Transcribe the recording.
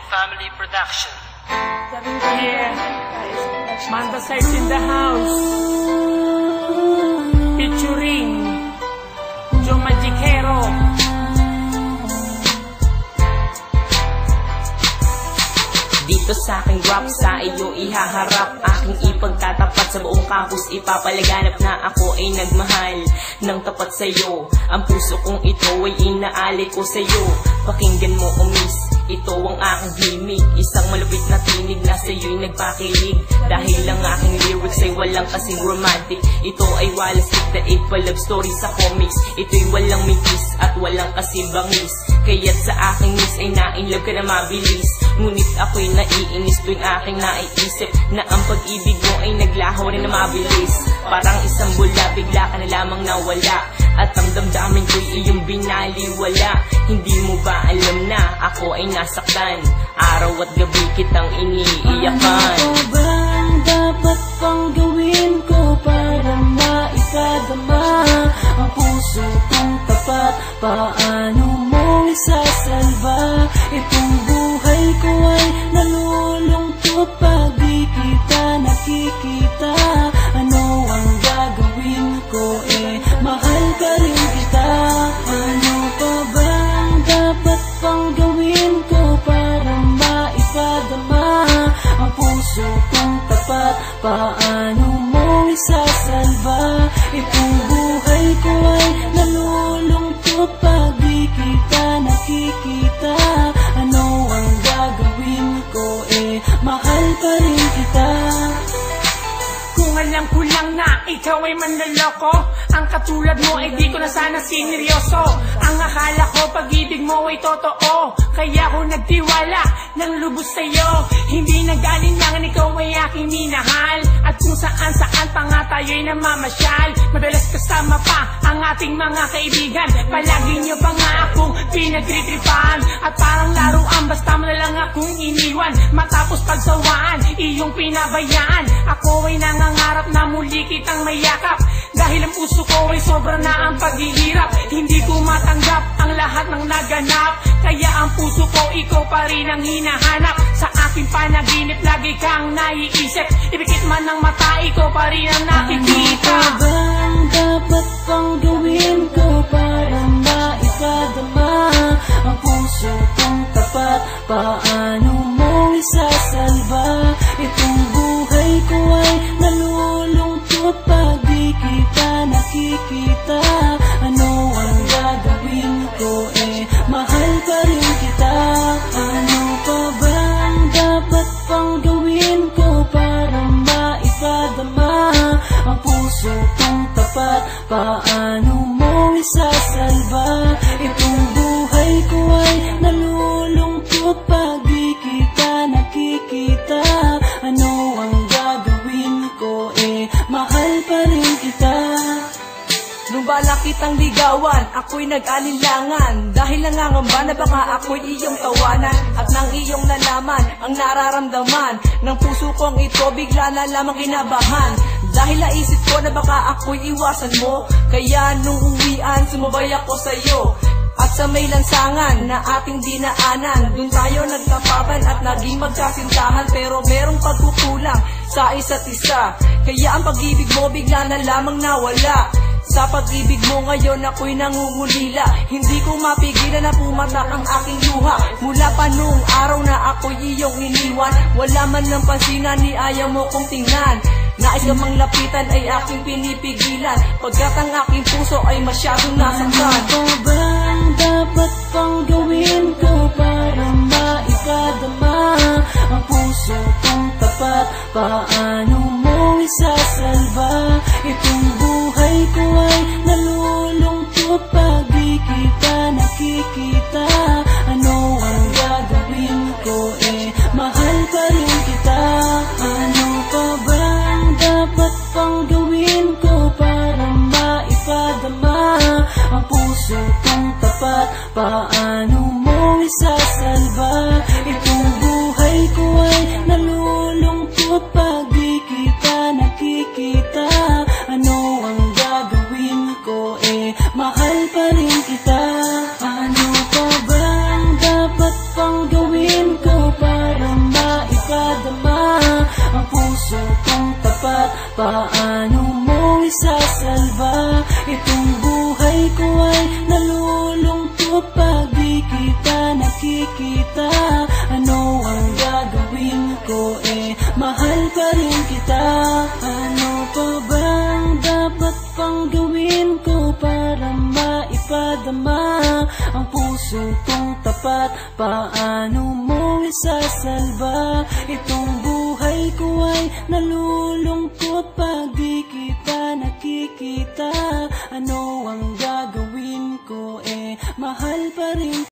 Family Production. Yeah, Manta Sites in the house, featuring Joe Magicero. Dito sa aking rap, sa iyo ihaharap, aking ipagtatapat sa buong campus, ipapalaganap na ako ay nagmahal ng tapat sa'yo. Ang puso kong ito ay inaali ko sa'yo. Pakinggan mo o miss, ito ang aking gimmick, isang malupit na tinig na sa'yo'y nagpakilig. Dahil ang aking lyrics ay walang kasing romantic, ito ay walang stick the eight pa love story sa comics. Ito'y walang mitis at walang kasing bangis, kaya't sa aking miss ay na-inlove ka na mabilis. Ngunit ako'y naiinis tuwing aking naiisip na ang pag-ibig mo ay naglaho rin na mabilis. Parang isang bula, bigla ka na lamang nawala, at ang damdamin ko'y iyong binaliwala. Hindi mo ba alam na ako ay nasaktan? Araw at gabi kitang iniiyakan. Ano ba ang dapat pang gawin ko para maisadama ang puso kong tapat? Paano mo isasalba itong buhay ko ay nalulungkot pag di kita nakikita? Ano ang gagawin ko, mahal pa rin kita. Ano pa ba ang dapat pang gawin ko para maipadama ang puso kong tapat? Paano mo isasalba itong buhay ko ay nalulungkot pag di kita nakikita? Ano ang gagawin ko, mahal pa rin kita. Kung alam ko lang na ikaw ay manloloko, ang katulad mo ay di ko na sana sineryoso. Ang akala ko pag-ibig mo ay totoo, kaya ako nagtiwala ng lubos sa'yo. Hindi nag-alinlangan, ikaw ay aking minahal, at kung saan-saan pa nga tayo'y namamasyal. Madalas kasama pa ang ating mga kaibigan, palagi niyo pa nga akong pinagtritripan. At parang laruan, basta mo na lang akong iniwan. Matapos pagsawaan, iyong pinabayaan, ako ay nangangarap na muli kitang mayakap. Dahil ang puso ko ay sobra na ang paghihirap, hindi ko matanggap ang lahat ng naganap. Kaya ang puso ko, ikaw pa rin ang hinahanap. Sa aking panaginip, lagi kang naiisip. Ibikit man ng mata, ikaw pa rin ang nakikita. Ano ba ang dapat pang gawin ko para maipadama ang puso kong tapat? Paano mo isasalba itong buhay ko ay nalulungkot pag di kita nakikita? Ano ang gagawin ko, mahal pa rin kita. Ano pa ba ang dapat pang gawin ko para maipadama ang puso kong tapat? Paano mo isasalba itong buhay ko ay nalulungkot pag di kita nakikita? Ano ang gagawin ko, mahal pa rin kita. Nung bala kitang ligawan, ako'y nag-alinlangan, dahil nangangamba na baka ako'y iyong tawanan. At nang iyong nalaman ang nararamdaman ng puso kong ito, bigla na lamang kinabahan. Dahil naisip ko na baka ako'y iwasan mo, kaya nung uwian sumabay ako sa'yo. At sa may lansangan na ating dinaanan, dun tayo nagtapapan at naging magkasintahan. Pero merong pagkukulang sa isa't isa, kaya ang pag-ibig mo bigla na lamang nawala. Sa pag-ibig mo ngayon ako'y nangungulila, hindi ko mapigilan na pumatak ang aking luha. Mula pa nung araw na ako'y iyong iniwan, wala man lang pansinan ni ayaw mo kong tingnan. Nais ka mang lapitan ay aking pinipigilan, pagkat ang aking puso ay masyadong nasaktan. Ano ba ang dapat pang gawin ko para maipadama ang puso kong tapat? Paano mo isasalba itong buhay ko ay nalulungkot pag di kita nakikita? Ano ang gagawin ko, mahal pa rin kita. Ano pa ba ang dapat pang gawin ko para maipadama ang puso kong tapat? Paano mo isasalba itong buhay ko ay nalulungkot pag di kita nakikita? Ano ang gagawin ko, mahal pa rin kita. Ano pa ba ang dapat pang gawin ko puso kong tapat, paano mo isasalba? Itong buhay ko ay nalulungkot pag di kita nakikita. Ano ang gagawin ko, mahal pa rin kita. Ano pa bang dapat pang gawin ko para maipadama ang puso kong tapat? Paano mo isasalba? Itong buhay ko ay nalulungkot pag di kita nakikita. Ano ang gagawin ko, mahal pa rin